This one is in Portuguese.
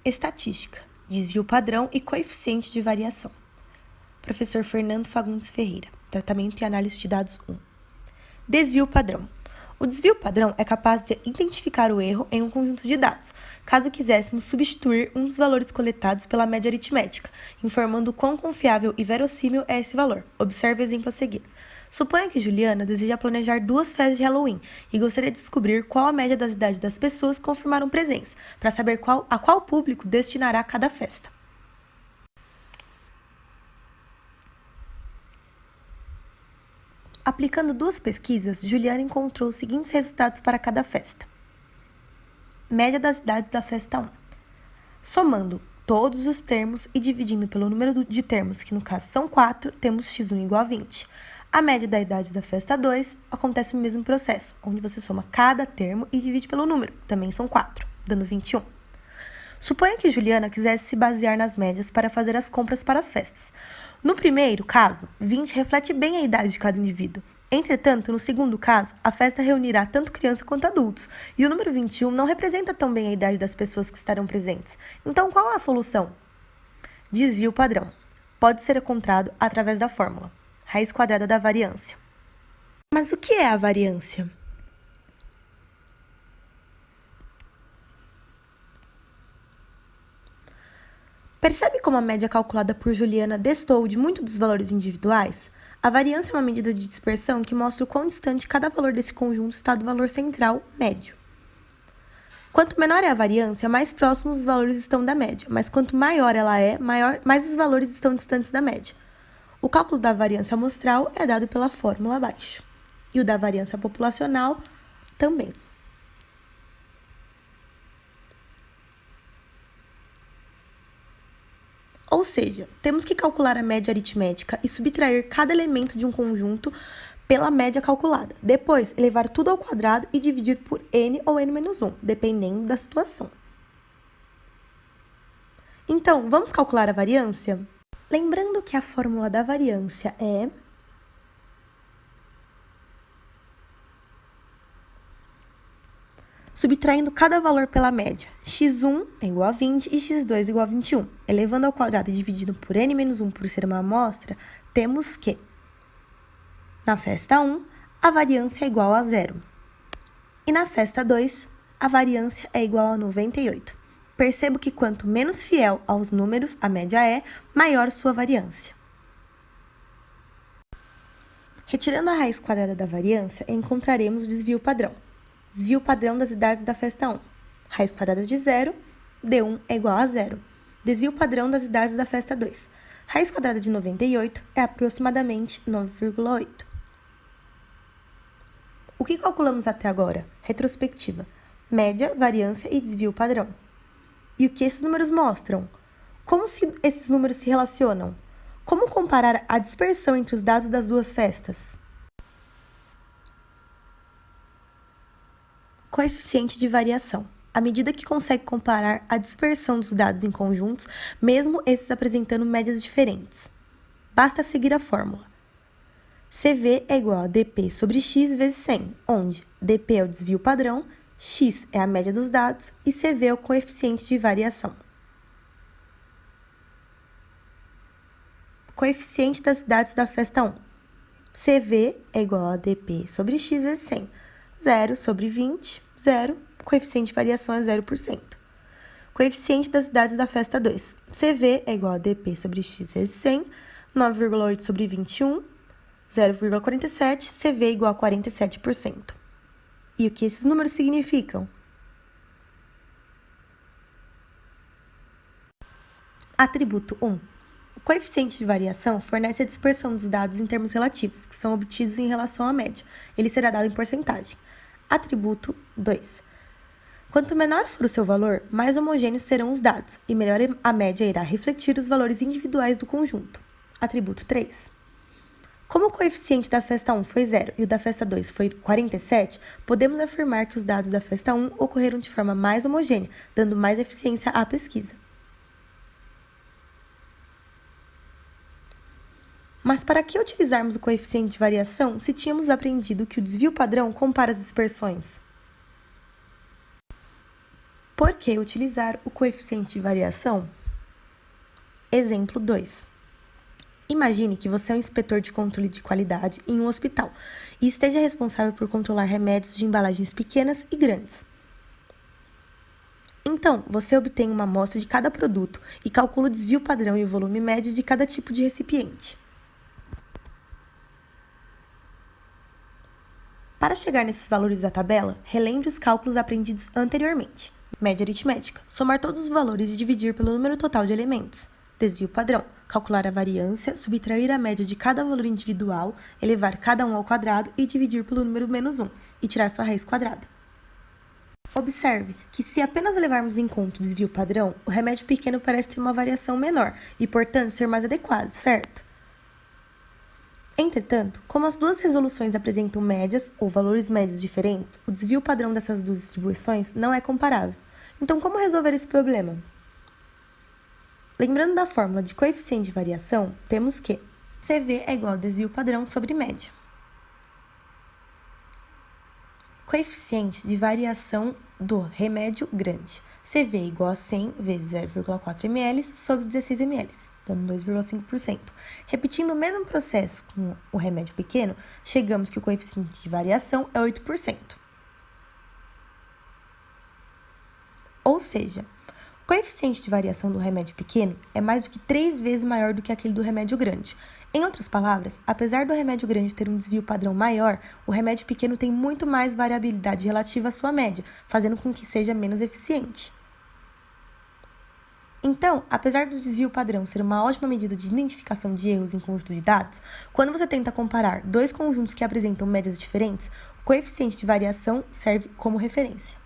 Estatística, desvio padrão e coeficiente de variação. Professor Fernando Fagundes Ferreira, tratamento e análise de dados 1. Desvio padrão. O desvio padrão é capaz de identificar o erro em um conjunto de dados, caso quiséssemos substituir um dos valores coletados pela média aritmética, informando quão confiável e verossímil é esse valor. Observe o exemplo a seguir. Suponha que Juliana deseja planejar 2 festas de Halloween e gostaria de descobrir qual a média das idades das pessoas que confirmaram presença, para saber a qual público destinará cada festa. Aplicando 2 pesquisas, Juliana encontrou os seguintes resultados para cada festa. Média das idades da festa 1. Somando todos os termos e dividindo pelo número de termos, que no caso são 4, temos x1 igual a 20. A média da idade da festa 2 acontece o mesmo processo, onde você soma cada termo e divide pelo número, também são 4, dando 21. Suponha que Juliana quisesse se basear nas médias para fazer as compras para as festas. No primeiro caso, 20 reflete bem a idade de cada indivíduo. Entretanto, no segundo caso, a festa reunirá tanto criança quanto adultos, e o número 21 não representa tão bem a idade das pessoas que estarão presentes. Então, qual é a solução? Desvio padrão. Pode ser encontrado através da fórmula raiz quadrada da variância. Mas o que é a variância? Percebe como a média calculada por Juliana destoou de muito dos valores individuais? A variância é uma medida de dispersão que mostra o quão distante cada valor desse conjunto está do valor central médio. Quanto menor é a variância, mais próximos os valores estão da média, mas quanto maior ela é, mais os valores estão distantes da média. O cálculo da variância amostral é dado pela fórmula abaixo, e o da variância populacional também. Ou seja, temos que calcular a média aritmética e subtrair cada elemento de um conjunto pela média calculada. Depois, elevar tudo ao quadrado e dividir por n ou n-1, dependendo da situação. Então, vamos calcular a variância? Lembrando que a fórmula da variância é subtraindo cada valor pela média. x1 é igual a 20 e x2 é igual a 21. Elevando ao quadrado e dividindo por n-1 por ser uma amostra, temos que, na festa 1, a variância é igual a 0. E na festa 2, a variância é igual a 98. Percebo que quanto menos fiel aos números a média é, maior sua variância. Retirando a raiz quadrada da variância, encontraremos o desvio padrão. Desvio padrão das idades da festa 1. Raiz quadrada de 0, D1 é igual a 0. Desvio padrão das idades da festa 2. Raiz quadrada de 98 é aproximadamente 9,8. O que calculamos até agora? Retrospectiva. Média, variância e desvio padrão. E o que esses números mostram? Como esses números se relacionam? Como comparar a dispersão entre os dados das duas festas? Coeficiente de variação. À medida que consegue comparar a dispersão dos dados em conjuntos, mesmo esses apresentando médias diferentes. Basta seguir a fórmula. CV é igual a dp sobre x vezes 100, onde dp é o desvio padrão, x é a média dos dados e CV é o coeficiente de variação. Coeficiente das idades da festa 1. CV é igual a dp sobre x vezes 100. 0 sobre 20, 0. Coeficiente de variação é 0%. Coeficiente das idades da festa 2. CV é igual a dp sobre x vezes 100. 9,8 sobre 21, 0,47. CV é igual a 47%. E o que esses números significam? Atributo 1. O coeficiente de variação fornece a dispersão dos dados em termos relativos, que são obtidos em relação à média. Ele será dado em porcentagem. Atributo 2. Quanto menor for o seu valor, mais homogêneos serão os dados, e melhor a média irá refletir os valores individuais do conjunto. Atributo 3. Como o coeficiente da festa 1 foi 0 e o da festa 2 foi 47, podemos afirmar que os dados da festa 1 ocorreram de forma mais homogênea, dando mais eficiência à pesquisa. Mas para que utilizarmos o coeficiente de variação se tínhamos aprendido que o desvio padrão compara as dispersões? Por que utilizar o coeficiente de variação? Exemplo 2. Imagine que você é um inspetor de controle de qualidade em um hospital e esteja responsável por controlar remédios de embalagens pequenas e grandes. Então, você obtém uma amostra de cada produto e calcula o desvio padrão e o volume médio de cada tipo de recipiente. Para chegar nesses valores da tabela, relembre os cálculos aprendidos anteriormente. Média aritmética: somar todos os valores e dividir pelo número total de elementos. Desvio padrão: calcular a variância, subtrair a média de cada valor individual, elevar cada um ao quadrado e dividir pelo número menos 1, e tirar sua raiz quadrada. Observe que, se apenas levarmos em conta o desvio padrão, o remédio pequeno parece ter uma variação menor e, portanto, ser mais adequado, certo? Entretanto, como as duas resoluções apresentam médias ou valores médios diferentes, o desvio padrão dessas duas distribuições não é comparável. Então, como resolver esse problema? Lembrando da fórmula de coeficiente de variação, temos que CV é igual a desvio padrão sobre média. Coeficiente de variação do remédio grande. CV é igual a 100 vezes 0,4 ml sobre 16 ml, dando 2,5%. Repetindo o mesmo processo com o remédio pequeno, chegamos que o coeficiente de variação é 8%. Ou seja, o coeficiente de variação do remédio pequeno é mais do que 3 vezes maior do que aquele do remédio grande. Em outras palavras, apesar do remédio grande ter um desvio padrão maior, o remédio pequeno tem muito mais variabilidade relativa à sua média, fazendo com que seja menos eficiente. Então, apesar do desvio padrão ser uma ótima medida de identificação de erros em conjunto de dados, quando você tenta comparar dois conjuntos que apresentam médias diferentes, o coeficiente de variação serve como referência.